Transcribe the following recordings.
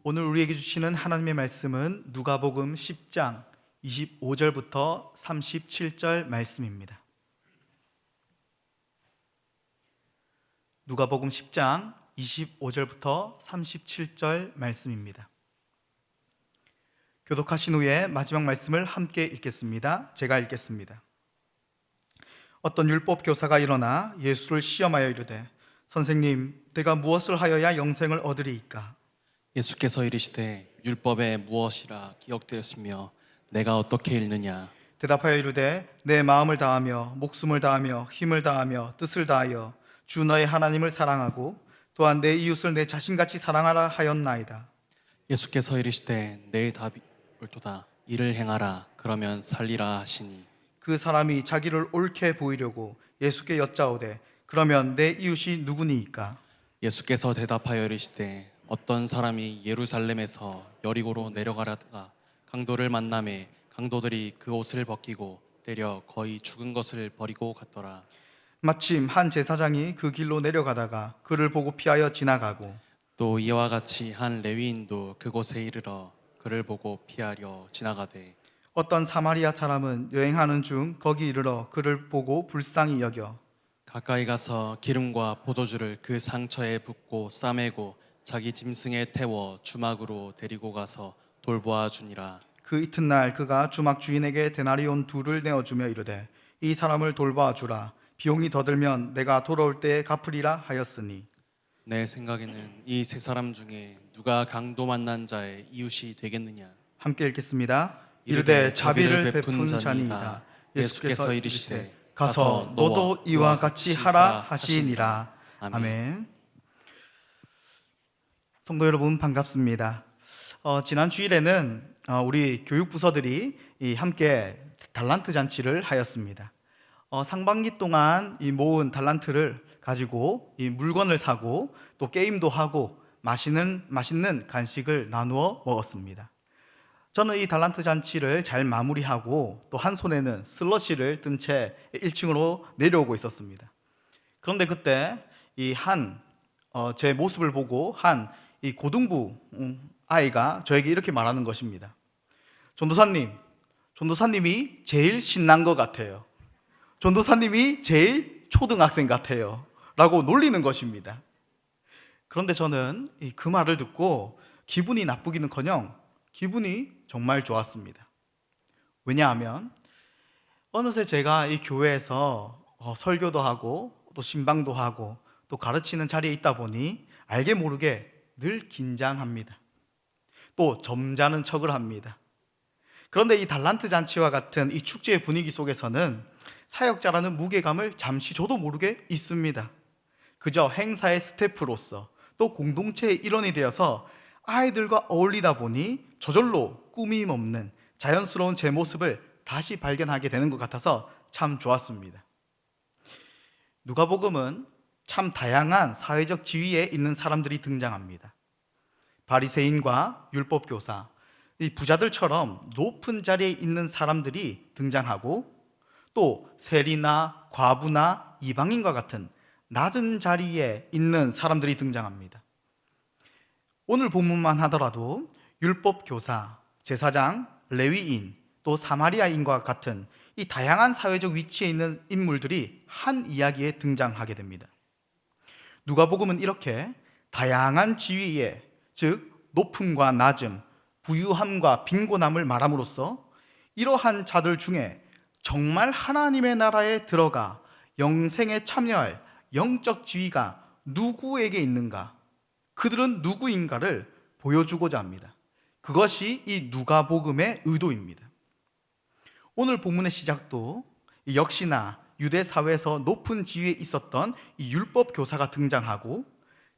오늘 우리에게 주시는 하나님의 말씀은 누가복음 10장 25절부터 37절 말씀입니다. 누가복음 10장 25절부터 37절 말씀입니다. 교독하신 후에 마지막 말씀을 함께 읽겠습니다. 제가 읽겠습니다. 어떤 율법 교사가 일어나 예수를 시험하여 이르되 선생님, 내가 무엇을 하여야 영생을 얻으리이까? 예수께서 이르시되 율법에 무엇이라 기억되었으며 내가 어떻게 읽느냐? 대답하여 이르되 내 마음을 다하며 목숨을 다하며 힘을 다하며 뜻을 다하여 주 너의 하나님을 사랑하고 또한 내 이웃을 내 자신같이 사랑하라 하였나이다. 예수께서 이르시되 내 답이 옳도다. 이를 행하라. 그러면 살리라 하시니 그 사람이 자기를 옳게 보이려고 예수께 여짜오되 그러면 내 이웃이 누구니이까? 예수께서 대답하여 이르시되 어떤 사람이 예루살렘에서 여리고로 내려가다가 강도를 만나매 강도들이 그 옷을 벗기고 때려 거의 죽은 것을 버리고 갔더라. 마침 한 제사장이 그 길로 내려가다가 그를 보고 피하여 지나가고 또 이와 같이 한 레위인도 그곳에 이르러 그를 보고 피하려 지나가되 어떤 사마리아 사람은 여행하는 중 거기 이르러 그를 보고 불쌍히 여겨 가까이 가서 기름과 포도주를 그 상처에 붓고 싸매고 자기 짐승에 태워 주막으로 데리고 가서 돌보아 주니라. 그 이튿날 그가 주막 주인에게 데나리온 둘을 내어주며 이르되 이 사람을 돌보아 주라. 비용이 더 들면 내가 돌아올 때에 갚으리라 하였으니 내 생각에는 이 세 사람 중에 누가 강도 만난 자의 이웃이 되겠느냐? 함께 읽겠습니다. 이르되 자비를 베푼 자니이다. 예수께서 이르시되 가서 너도 이와 같이 하라 하시니라. 아멘. 성도 여러분 반갑습니다. 지난 주일에는 우리 교육부서들이 함께 달란트 잔치를 하였습니다. 상반기 동안 이 모은 달란트를 가지고 이 물건을 사고 또 게임도 하고 맛있는 간식을 나누어 먹었습니다. 저는 이 달란트 잔치를 잘 마무리하고 또 한 손에는 슬러시를 든 채 1층으로 내려오고 있었습니다. 그런데 그때 제 모습을 보고 이 고등부 아이가 저에게 이렇게 말하는 것입니다. 전도사님이 제일 신난 것 같아요. 전도사님이 제일 초등학생 같아요. 라고 놀리는 것입니다. 그런데 저는 그 말을 듣고 기분이 나쁘기는커녕 기분이 정말 좋았습니다. 왜냐하면 어느새 제가 이 교회에서 설교도 하고 또 신방도 하고 또 가르치는 자리에 있다 보니 알게 모르게 늘 긴장합니다. 또 점잖은 척을 합니다. 그런데 이 달란트 잔치와 같은 이 축제의 분위기 속에서는 사역자라는 무게감을 잠시 저도 모르게 잊습니다. 그저 행사의 스태프로서 또 공동체의 일원이 되어서 아이들과 어울리다 보니 저절로 꾸밈 없는 자연스러운 제 모습을 다시 발견하게 되는 것 같아서 참 좋았습니다. 누가복음은 참 다양한 사회적 지위에 있는 사람들이 등장합니다. 바리새인과 율법교사, 이 부자들처럼 높은 자리에 있는 사람들이 등장하고 또 세리나 과부나 이방인과 같은 낮은 자리에 있는 사람들이 등장합니다. 오늘 본문만 하더라도 율법교사, 제사장, 레위인, 또 사마리아인과 같은 이 다양한 사회적 위치에 있는 인물들이 한 이야기에 등장하게 됩니다. 누가복음은 이렇게 다양한 지위에, 즉 높음과 낮음, 부유함과 빈곤함을 말함으로써 이러한 자들 중에 정말 하나님의 나라에 들어가 영생에 참여할 영적 지위가 누구에게 있는가, 그들은 누구인가를 보여주고자 합니다. 그것이 이 누가복음의 의도입니다. 오늘 본문의 시작도 역시나 유대 사회에서 높은 지위에 있었던 이 율법 교사가 등장하고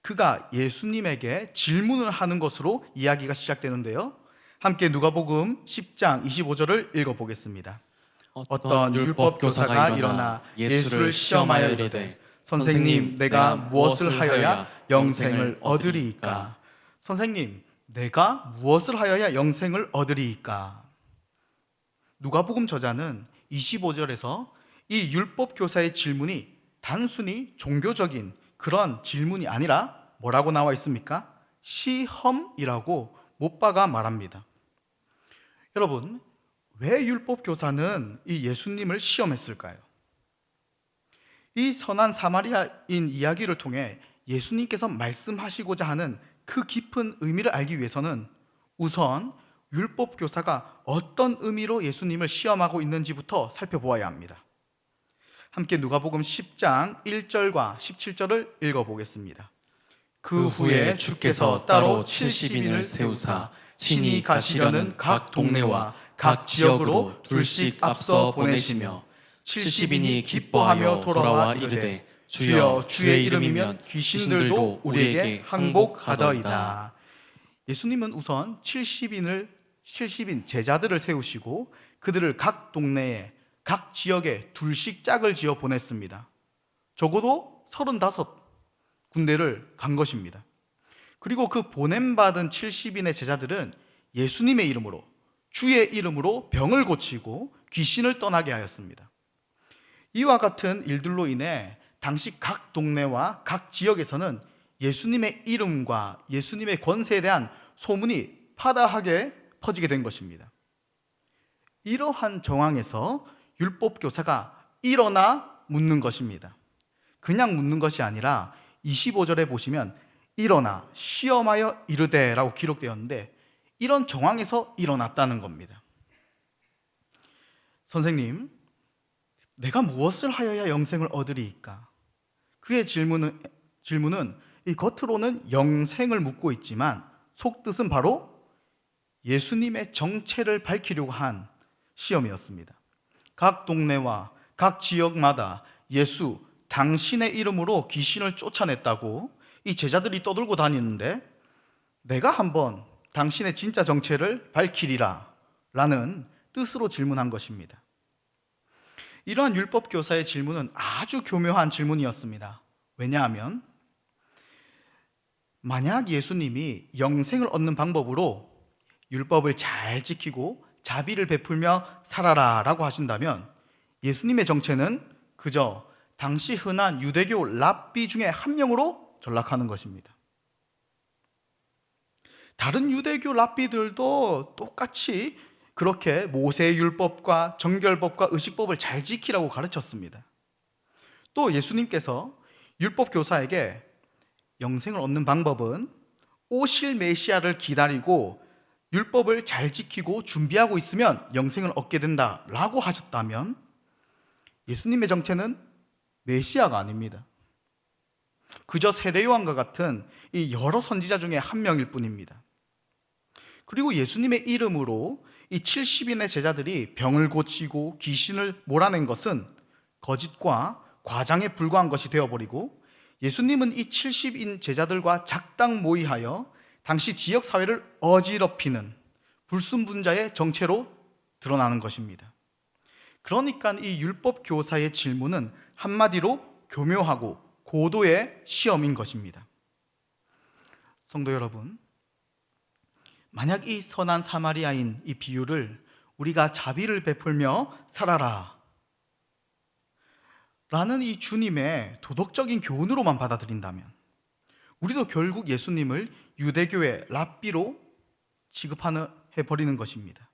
그가 예수님에게 질문을 하는 것으로 이야기가 시작되는데요. 함께 누가복음 10장 25절을 읽어보겠습니다. 어떤 율법 교사가 일어나 예수를 시험하여 이르되 선생님, 내가 무엇을 하여야 영생을 얻으리이까? 선생님, 내가 무엇을 하여야 영생을 얻으리이까? 누가복음 저자는 25절에서 이 율법 교사의 질문이 단순히 종교적인 그런 질문이 아니라 뭐라고 나와 있습니까? 시험이라고 못 박아 말합니다. 여러분, 왜 율법 교사는 이 예수님을 시험했을까요? 이 선한 사마리아인 이야기를 통해 예수님께서 말씀하시고자 하는 그 깊은 의미를 알기 위해서는 우선 율법 교사가 어떤 의미로 예수님을 시험하고 있는지부터 살펴보아야 합니다. 함께 누가복음 10장 1절과 17절을 읽어보겠습니다. 그 후에 주께서 따로 70인을 세우사 친히 가시려는 각 동네와 각 지역으로 둘씩 앞서 보내시며 70인이 기뻐하며 돌아와 이르되 주여 주의 이름이면 귀신들도 우리에게 항복하더이다. 예수님은 우선 70인 제자들을 세우시고 그들을 각 동네에 각 지역에 둘씩 짝을 지어 보냈습니다. 적어도 35군데를 간 것입니다. 그리고 그 보냄받은 70인의 제자들은 예수님의 이름으로, 주의 이름으로 병을 고치고 귀신을 떠나게 하였습니다. 이와 같은 일들로 인해 당시 각 동네와 각 지역에서는 예수님의 이름과 예수님의 권세에 대한 소문이 파다하게 퍼지게 된 것입니다. 이러한 정황에서 율법 교사가 일어나 묻는 것입니다. 그냥 묻는 것이 아니라 25절에 보시면 일어나 시험하여 이르되 라고 기록되었는데 이런 정황에서 일어났다는 겁니다. 선생님, 내가 무엇을 하여야 영생을 얻으리이까? 그의 질문은 이 겉으로는 영생을 묻고 있지만 속뜻은 바로 예수님의 정체를 밝히려고 한 시험이었습니다. 각 동네와 각 지역마다 예수, 당신의 이름으로 귀신을 쫓아냈다고 이 제자들이 떠들고 다니는데 내가 한번 당신의 진짜 정체를 밝히리라 라는 뜻으로 질문한 것입니다. 이러한 율법 교사의 질문은 아주 교묘한 질문이었습니다. 왜냐하면 만약 예수님이 영생을 얻는 방법으로 율법을 잘 지키고 자비를 베풀며 살아라 라고 하신다면 예수님의 정체는 그저 당시 흔한 유대교 랍비 중에 한 명으로 전락하는 것입니다. 다른 유대교 랍비들도 똑같이 그렇게 모세의 율법과 정결법과 의식법을 잘 지키라고 가르쳤습니다. 또 예수님께서 율법 교사에게 영생을 얻는 방법은 오실 메시아를 기다리고 율법을 잘 지키고 준비하고 있으면 영생을 얻게 된다라고 하셨다면 예수님의 정체는 메시아가 아닙니다. 그저 세례요한과 같은 이 여러 선지자 중에 한 명일 뿐입니다. 그리고 예수님의 이름으로 이 70인의 제자들이 병을 고치고 귀신을 몰아낸 것은 거짓과 과장에 불과한 것이 되어버리고 예수님은 이 70인 제자들과 작당 모의하여 당시 지역 사회를 어지럽히는 불순분자의 정체로 드러나는 것입니다. 그러니까 이 율법 교사의 질문은 한마디로 교묘하고 고도의 시험인 것입니다. 성도 여러분, 만약 이 선한 사마리아인 이 비유를 우리가 자비를 베풀며 살아라 라는 이 주님의 도덕적인 교훈으로만 받아들인다면 우리도 결국 예수님을 유대교의 랍비로 취급해버리는 것입니다.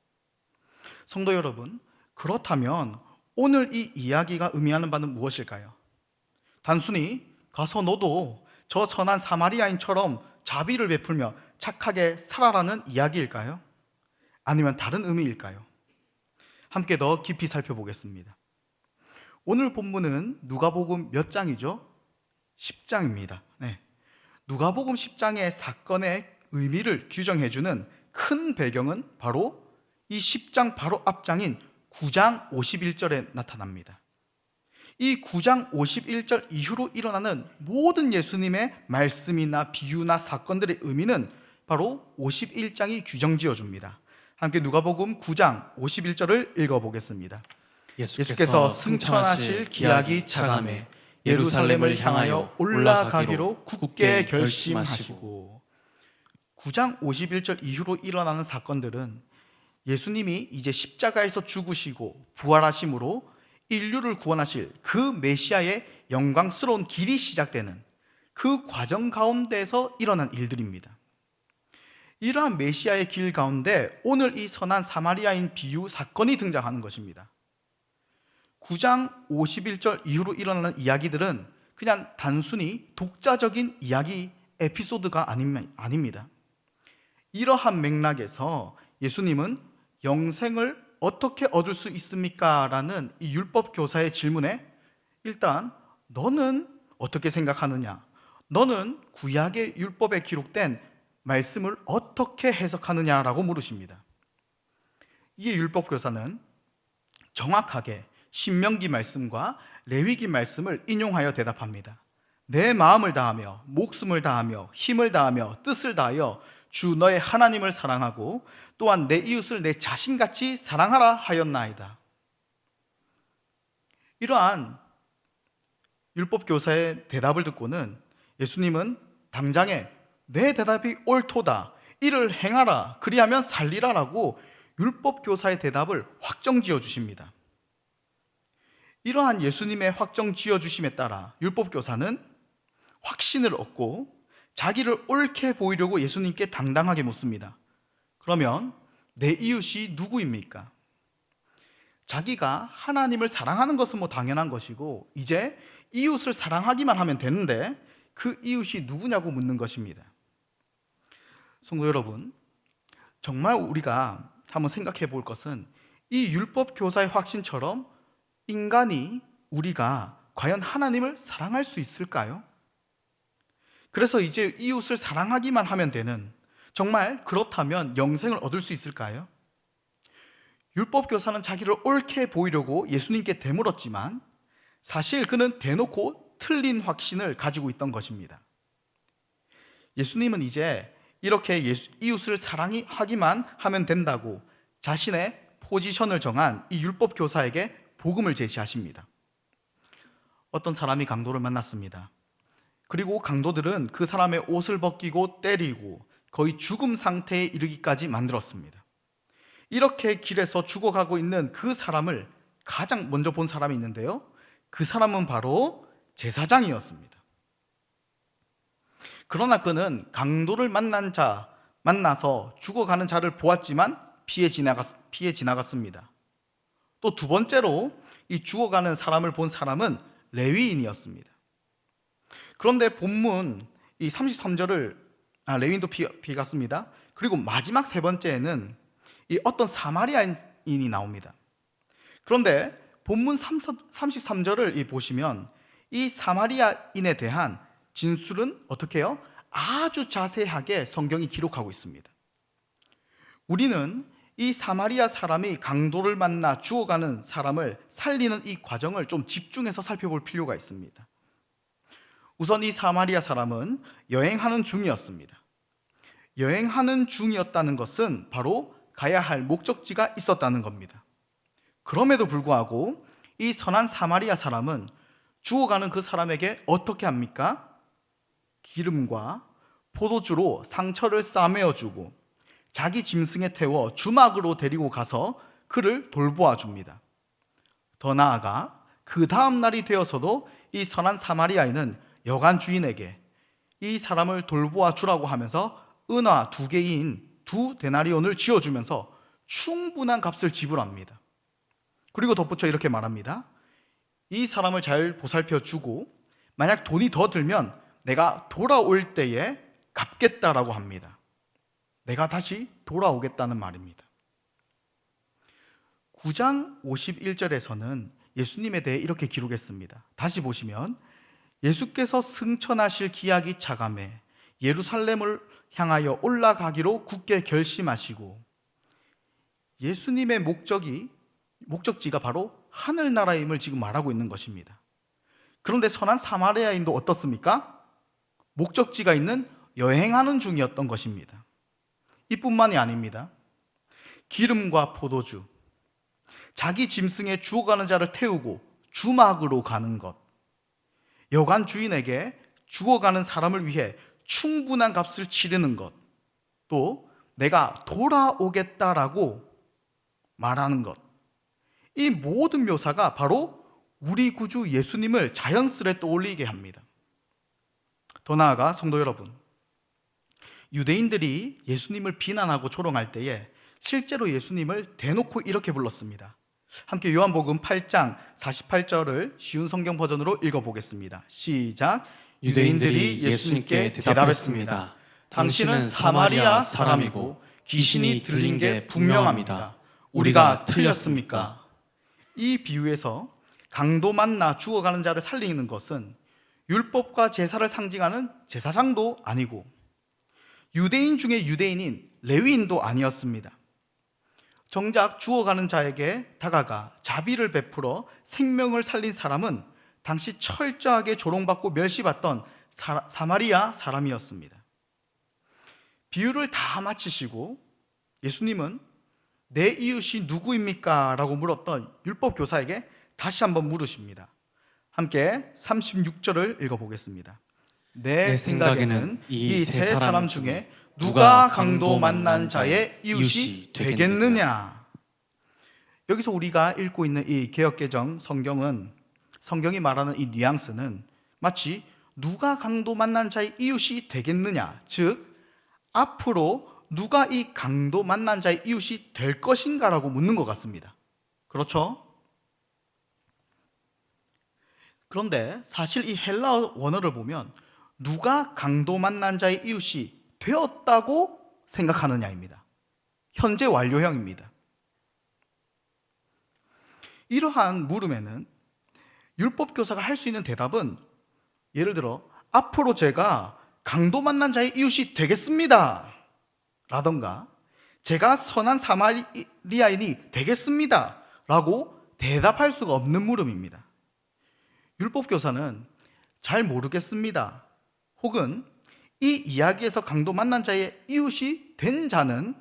성도 여러분, 그렇다면 오늘 이 이야기가 의미하는 바는 무엇일까요? 단순히 가서 너도 저 선한 사마리아인처럼 자비를 베풀며 착하게 살아라는 이야기일까요? 아니면 다른 의미일까요? 함께 더 깊이 살펴보겠습니다. 오늘 본문은 누가복음 몇 장이죠? 10장입니다. 네. 누가복음 10장의 사건의 의미를 규정해주는 큰 배경은 바로 이 10장 바로 앞장인 9장 51절에 나타납니다. 이 9장 51절 이후로 일어나는 모든 예수님의 말씀이나 비유나 사건들의 의미는 바로 51장이 규정지어 줍니다. 함께 누가복음 9장 51절을 읽어보겠습니다. 예수께서 승천하실 기약이 차감해 예루살렘을 향하여 올라가기로 굳게 결심하시고 9장 51절 이후로 일어나는 사건들은 예수님이 이제 십자가에서 죽으시고 부활하심으로 인류를 구원하실 그 메시아의 영광스러운 길이 시작되는 그 과정 가운데에서 일어난 일들입니다. 이러한 메시아의 길 가운데 오늘 이 선한 사마리아인 비유 사건이 등장하는 것입니다. 9장 51절 이후로 일어나는 이야기들은 그냥 단순히 독자적인 이야기 에피소드가 아닙니다. 이러한 맥락에서 예수님은 영생을 어떻게 얻을 수 있습니까? 라는 이 율법 교사의 질문에 일단 너는 어떻게 생각하느냐? 너는 구약의 율법에 기록된 말씀을 어떻게 해석하느냐라고 물으십니다. 이에 율법 교사는 정확하게 신명기 말씀과 레위기 말씀을 인용하여 대답합니다. 내 마음을 다하며 목숨을 다하며 힘을 다하며 뜻을 다하여 주 너의 하나님을 사랑하고 또한 내 이웃을 내 자신같이 사랑하라 하였나이다. 이러한 율법 교사의 대답을 듣고는 예수님은 당장에 내 대답이 옳도다, 이를 행하라, 그리하면 살리라라고 율법 교사의 대답을 확정 지어 주십니다. 이러한 예수님의 확정 지어 주심에 따라 율법 교사는 확신을 얻고 자기를 옳게 보이려고 예수님께 당당하게 묻습니다. 그러면 내 이웃이 누구입니까? 자기가 하나님을 사랑하는 것은 당연한 것이고 이제 이웃을 사랑하기만 하면 되는데 그 이웃이 누구냐고 묻는 것입니다. 성도 여러분, 정말 우리가 한번 생각해 볼 것은 이 율법 교사의 확신처럼 인간이 우리가 과연 하나님을 사랑할 수 있을까요? 그래서 이제 이웃을 사랑하기만 하면 되는, 정말 그렇다면 영생을 얻을 수 있을까요? 율법 교사는 자기를 옳게 보이려고 예수님께 되물었지만 사실 그는 대놓고 틀린 확신을 가지고 있던 것입니다. 예수님은 이제 이렇게 이웃을 사랑하기만 하면 된다고 자신의 포지션을 정한 이 율법 교사에게 복음을 제시하십니다. 어떤 사람이 강도를 만났습니다. 그리고 강도들은 그 사람의 옷을 벗기고 때리고 거의 죽음 상태에 이르기까지 만들었습니다. 이렇게 길에서 죽어가고 있는 그 사람을 가장 먼저 본 사람이 있는데요, 그 사람은 바로 제사장이었습니다. 그러나 그는 강도를 만나서 죽어가는 자를 보았지만 피해 지나갔습니다. 또 두 번째로 이 죽어가는 사람을 본 사람은 레위인이었습니다. 그런데 본문 이 33절을 레위인도 피갔습니다. 그리고 마지막 세 번째에는 이 어떤 사마리아인이 나옵니다. 그런데 본문 33절을 보시면 이 사마리아인에 대한 진술은 어떻게 해요? 아주 자세하게 성경이 기록하고 있습니다. 우리는 이 사마리아 사람이 강도를 만나 죽어가는 사람을 살리는 이 과정을 좀 집중해서 살펴볼 필요가 있습니다. 우선 이 사마리아 사람은 여행하는 중이었습니다. 여행하는 중이었다는 것은 바로 가야 할 목적지가 있었다는 겁니다. 그럼에도 불구하고 이 선한 사마리아 사람은 죽어가는 그 사람에게 어떻게 합니까? 기름과 포도주로 상처를 싸매어주고 자기 짐승에 태워 주막으로 데리고 가서 그를 돌보아 줍니다. 더 나아가 그 다음 날이 되어서도 이 선한 사마리아인은 여관 주인에게 이 사람을 돌보아 주라고 하면서 은화 2개인 2데나리온을 지어주면서 충분한 값을 지불합니다. 그리고 덧붙여 이렇게 말합니다. 이 사람을 잘 보살펴 주고 만약 돈이 더 들면 내가 돌아올 때에 갚겠다라고 합니다. 내가 다시 돌아오겠다는 말입니다. 9장 51절에서는 예수님에 대해 이렇게 기록했습니다. 다시 보시면 예수께서 승천하실 기약이 차감해 예루살렘을 향하여 올라가기로 굳게 결심하시고, 예수님의 목적지가 바로 하늘나라임을 지금 말하고 있는 것입니다. 그런데 선한 사마리아인도 어떻습니까? 목적지가 있는 여행하는 중이었던 것입니다. 이뿐만이 아닙니다. 기름과 포도주, 자기 짐승에 죽어가는 자를 태우고 주막으로 가는 것, 여관 주인에게 죽어가는 사람을 위해 충분한 값을 치르는 것, 또 내가 돌아오겠다라고 말하는 것, 이 모든 묘사가 바로 우리 구주 예수님을 자연스레 떠올리게 합니다. 더 나아가 성도 여러분, 유대인들이 예수님을 비난하고 조롱할 때에 실제로 예수님을 대놓고 이렇게 불렀습니다. 함께 요한복음 8장 48절을 쉬운 성경 버전으로 읽어보겠습니다. 시작. 유대인들이 예수님께 대답했습니다. 당신은 사마리아 사람이고 귀신이 들린 게 분명합니다. 우리가 틀렸습니까? 이 비유에서 강도 만나 죽어가는 자를 살리는 것은 율법과 제사를 상징하는 제사장도 아니고 유대인 중에 유대인인 레위인도 아니었습니다. 정작 죽어가는 자에게 다가가 자비를 베풀어 생명을 살린 사람은 당시 철저하게 조롱받고 멸시받던 사마리아 사람이었습니다. 비유를 다 마치시고 예수님은 내 이웃이 누구입니까? 라고 물었던 율법 교사에게 다시 한번 물으십니다. 함께 36절을 읽어보겠습니다. 내 생각에는 이 세 사람 중에 누가 강도 만난 자의 이웃이 되겠느냐? 여기서 우리가 읽고 있는 이 개역개정 성경이 말하는 이 뉘앙스는 마치 누가 강도 만난 자의 이웃이 되겠느냐, 즉 앞으로 누가 이 강도 만난 자의 이웃이 될 것인가라고 묻는 것 같습니다. 그렇죠? 그런데 사실 이 헬라어 원어를 보면 누가 강도 만난 자의 이웃이 되었다고 생각하느냐입니다. 현재 완료형입니다. 이러한 물음에는 율법교사가 할 수 있는 대답은 예를 들어 앞으로 제가 강도 만난 자의 이웃이 되겠습니다 라던가 제가 선한 사마리아인이 되겠습니다 라고 대답할 수가 없는 물음입니다. 율법교사는 잘 모르겠습니다 혹은 이 이야기에서 강도 만난 자의 이웃이 된 자는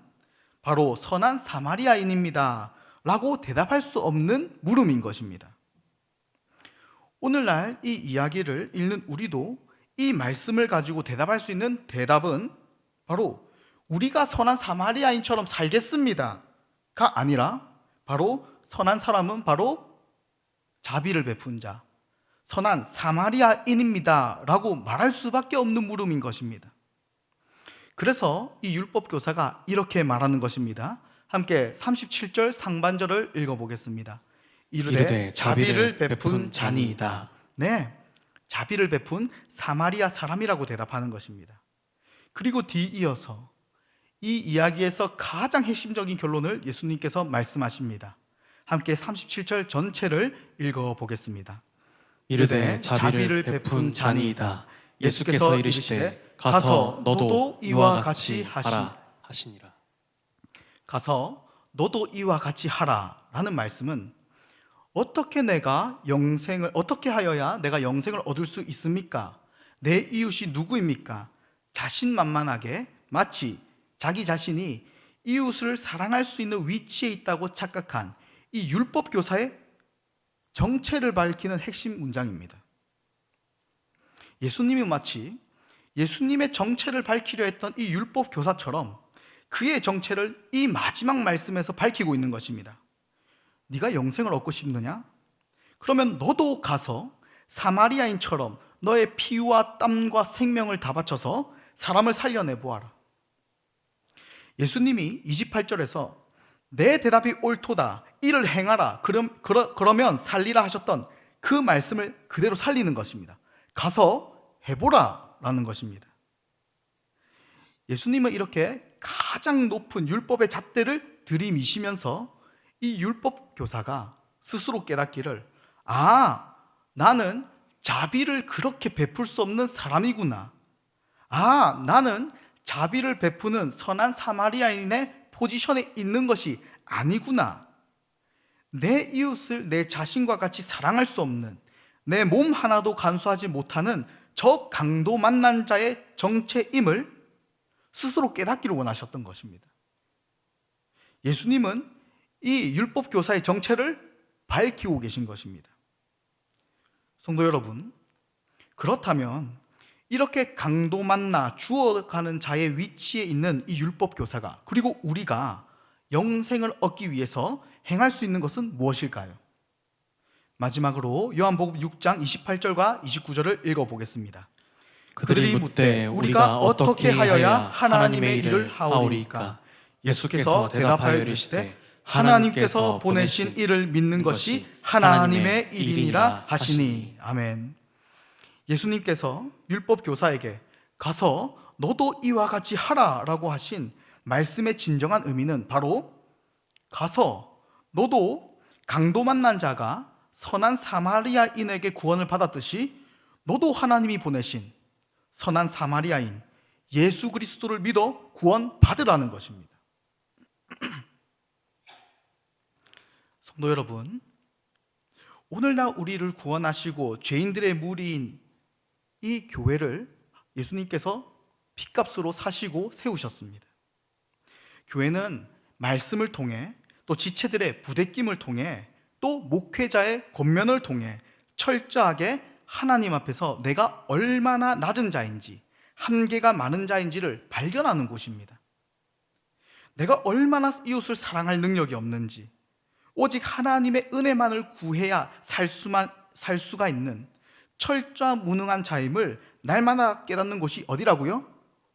바로 선한 사마리아인입니다 라고 대답할 수 없는 물음인 것입니다. 오늘날 이 이야기를 읽는 우리도 이 말씀을 가지고 대답할 수 있는 대답은 바로 우리가 선한 사마리아인처럼 살겠습니다가 아니라 바로 선한 사람은 바로 자비를 베푼 자, 선한 사마리아인입니다 라고 말할 수밖에 없는 물음인 것입니다. 그래서 이 율법교사가 이렇게 말하는 것입니다. 함께 37절 상반절을 읽어보겠습니다. 이르되 자비를 베푼 자니이다. 네, 자비를 베푼 사마리아 사람이라고 대답하는 것입니다. 그리고 뒤이어서 이 이야기에서 가장 핵심적인 결론을 예수님께서 말씀하십니다. 함께 37절 전체를 읽어보겠습니다. 이르되 자비를 베푼 자니이다. 예수께서 이르시되 가서 너도 이와 같이 하라 하시니라. 가서 너도 이와 같이 하라 라는 말씀은 어떻게 하여야 내가 영생을 얻을 수 있습니까? 내 이웃이 누구입니까? 자신만만하게 마치 자기 자신이 이웃을 사랑할 수 있는 위치에 있다고 착각한 이 율법교사의 정체를 밝히는 핵심 문장입니다. 예수님이 마치 예수님의 정체를 밝히려 했던 이 율법교사처럼 그의 정체를 이 마지막 말씀에서 밝히고 있는 것입니다. 네가 영생을 얻고 싶느냐? 그러면 너도 가서 사마리아인처럼 너의 피와 땀과 생명을 다 바쳐서 사람을 살려내 보아라. 예수님이 28절에서 내 대답이 옳도다, 이를 행하라, 그러면 살리라 하셨던 그 말씀을 그대로 살리는 것입니다. 가서 해보라 라는 것입니다. 예수님은 이렇게 가장 높은 율법의 잣대를 들이미시면서 이 율법 교사가 스스로 깨닫기를 나는 자비를 그렇게 베풀 수 없는 사람이구나. 나는 자비를 베푸는 선한 사마리아인의 포지션에 있는 것이 아니구나. 내 이웃을 내 자신과 같이 사랑할 수 없는, 내 몸 하나도 간수하지 못하는 저 강도 만난 자의 정체임을 스스로 깨닫기를 원하셨던 것입니다. 예수님은 이 율법 교사의 정체를 밝히고 계신 것입니다. 성도 여러분, 그렇다면 이렇게 강도 만나 죽어가는 자의 위치에 있는 이 율법 교사가, 그리고 우리가 영생을 얻기 위해서 행할 수 있는 것은 무엇일까요? 마지막으로 요한복음 6장 28절과 29절을 읽어보겠습니다. 그들이 묻되 우리가 어떻게 하여야 하나님의 일을 하오리이까? 예수께서 대답하여 이르시되 하나님께서 보내신 이를 믿는 것이 하나님의 일이니라 하시니. 아멘. 예수님께서 율법 교사에게 가서 너도 이와 같이 하라라고 하신 말씀의 진정한 의미는 바로 가서 너도 강도 만난 자가 선한 사마리아인에게 구원을 받았듯이 너도 하나님이 보내신 선한 사마리아인 예수 그리스도를 믿어 구원 받으라는 것입니다. 성도 여러분, 오늘날 우리를 구원하시고 죄인들의 무리인 이 교회를 예수님께서 핏값으로 사시고 세우셨습니다. 교회는 말씀을 통해 또 지체들의 부대낌을 통해 또 목회자의 권면을 통해 철저하게 하나님 앞에서 내가 얼마나 낮은 자인지, 한계가 많은 자인지를 발견하는 곳입니다. 내가 얼마나 이웃을 사랑할 능력이 없는지, 오직 하나님의 은혜만을 구해야 살 수가 있는 철저한 무능한 자임을 날마다 깨닫는 곳이 어디라고요?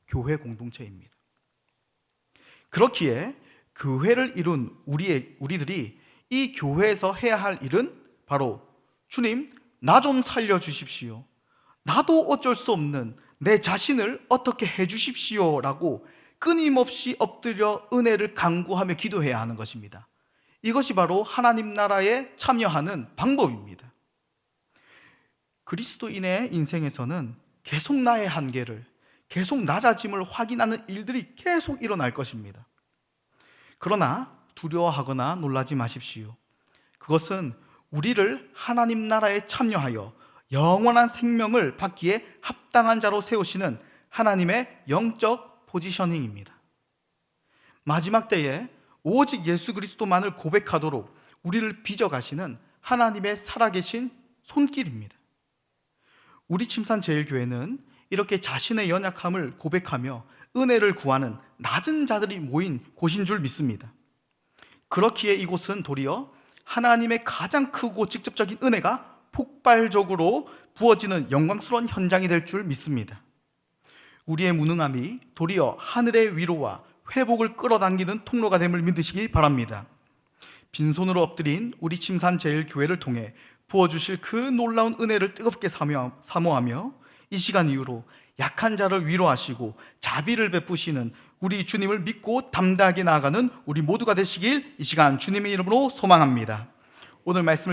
교회 공동체입니다. 그렇기에 교회를 이룬 우리들이 이 교회에서 해야 할 일은 바로 주님, 나 좀 살려주십시오. 나도 어쩔 수 없는 내 자신을 어떻게 해주십시오 라고 끊임없이 엎드려 은혜를 간구하며 기도해야 하는 것입니다. 이것이 바로 하나님 나라에 참여하는 방법입니다. 그리스도인의 인생에서는 계속 나의 한계를, 계속 낮아짐을 확인하는 일들이 계속 일어날 것입니다. 그러나 두려워하거나 놀라지 마십시오. 그것은 우리를 하나님 나라에 참여하여 영원한 생명을 받기에 합당한 자로 세우시는 하나님의 영적 포지셔닝입니다. 마지막 때에 오직 예수 그리스도만을 고백하도록 우리를 빚어가시는 하나님의 살아계신 손길입니다. 우리 침산제일교회는 이렇게 자신의 연약함을 고백하며 은혜를 구하는 낮은 자들이 모인 곳인 줄 믿습니다. 그렇기에 이곳은 도리어 하나님의 가장 크고 직접적인 은혜가 폭발적으로 부어지는 영광스러운 현장이 될 줄 믿습니다. 우리의 무능함이 도리어 하늘의 위로와 회복을 끌어당기는 통로가 됨을 믿으시기 바랍니다. 빈손으로 엎드린 우리 침산제일교회를 통해 부어주실 그 놀라운 은혜를 뜨겁게 사모하며 이 시간 이후로 약한 자를 위로하시고 자비를 베푸시는 우리 주님을 믿고 담대하게 나아가는 우리 모두가 되시길 이 시간 주님의 이름으로 소망합니다. 오늘 말씀을